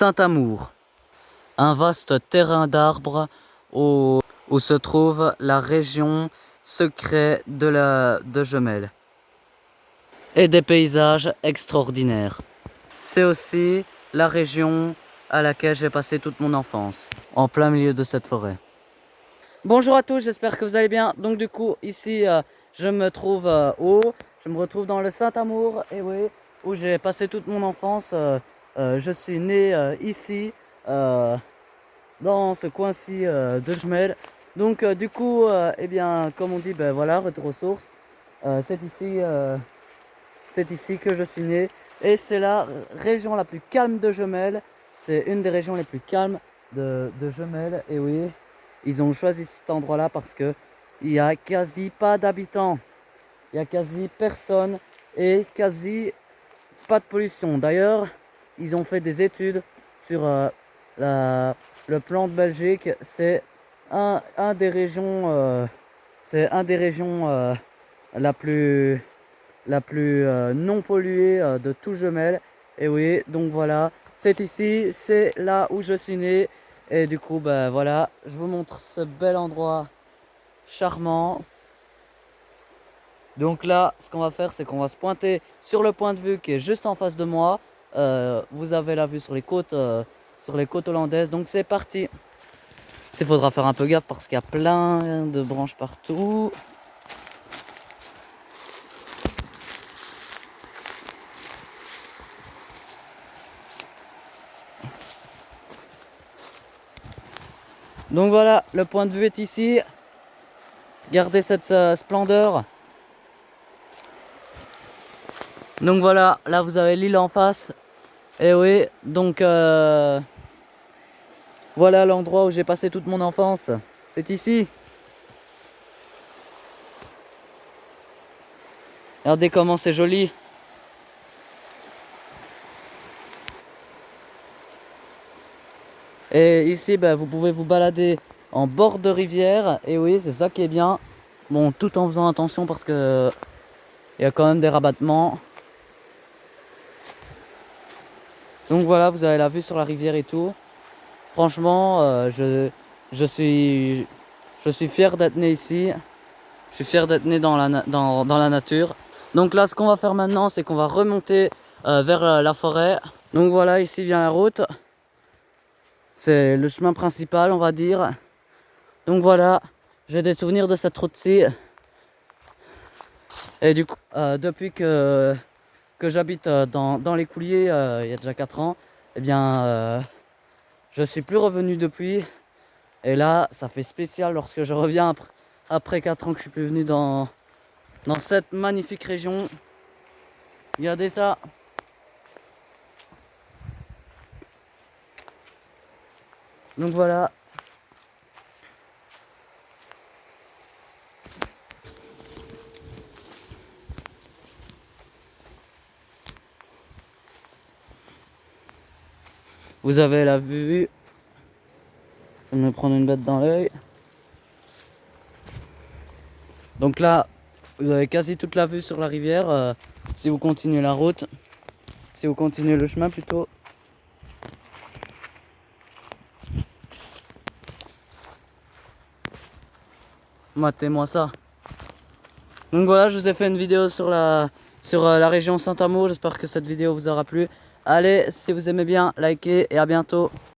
Saint-Amour, un vaste terrain d'arbres où se trouve la région secrète de Jemelle et des paysages extraordinaires. C'est aussi la région à laquelle j'ai passé toute mon enfance, en plein milieu de cette forêt. Bonjour à tous, j'espère que vous allez bien. Donc du coup, ici, je me trouve je me retrouve dans le Saint-Amour, et oui, où j'ai passé toute mon enfance. Je suis né ici, dans ce coin-ci de Jemelle. Donc du coup, eh bien, comme on dit, ben voilà, retour aux sources. C'est ici que je suis né, et c'est la région la plus calme de Jemelle. C'est une des régions les plus calmes de Jemelle, et oui, ils ont choisi cet endroit-là parce que il y a quasi pas d'habitants, il y a quasi personne et quasi pas de pollution. D'ailleurs, ils ont fait des études sur le plan de Belgique. C'est un des régions, la plus non polluée de tout Jemelle. Et oui, donc voilà, c'est ici, c'est là où je suis né. Et du coup, ben voilà, je vous montre ce bel endroit charmant. Donc là, ce qu'on va faire, c'est qu'on va se pointer sur le point de vue qui est juste en face de moi. Vous avez la vue sur les côtes hollandaises. Donc c'est parti. Il faudra faire un peu gaffe parce qu'il y a plein de branches partout. Donc voilà, le point de vue est ici. Regardez cette splendeur. Donc voilà, là vous avez l'île en face. Et oui, donc voilà l'endroit où j'ai passé toute mon enfance. C'est ici. Regardez comment c'est joli. Et ici, ben, vous pouvez vous balader en bord de rivière. Et oui, c'est ça qui est bien. Bon, tout en faisant attention parce que il y a quand même des rabattements. Donc voilà, vous avez la vue sur la rivière et tout. Franchement, je suis fier d'être né ici. Je suis fier d'être né dans la nature. Donc là, ce qu'on va faire maintenant, c'est qu'on va remonter vers la forêt. Donc voilà, ici vient la route. C'est le chemin principal, on va dire. Donc voilà, j'ai des souvenirs de cette route-ci. Et du coup, depuis que j'habite dans les Couliers, il y a déjà 4 ans, eh bien, je suis plus revenu depuis. Et là, ça fait spécial lorsque je reviens après 4 ans que je suis plus venu dans cette magnifique région. Regardez ça. Donc voilà. Vous avez la vue. Je vais me prendre une bête dans l'œil. Donc là, vous avez quasi toute la vue sur la rivière. Si vous continuez la route, si vous continuez le chemin plutôt. Matez-moi ça. Donc voilà, je vous ai fait une vidéo sur la région Saint-Amour. J'espère que cette vidéo vous aura plu. Allez, si vous aimez bien, likez et à bientôt.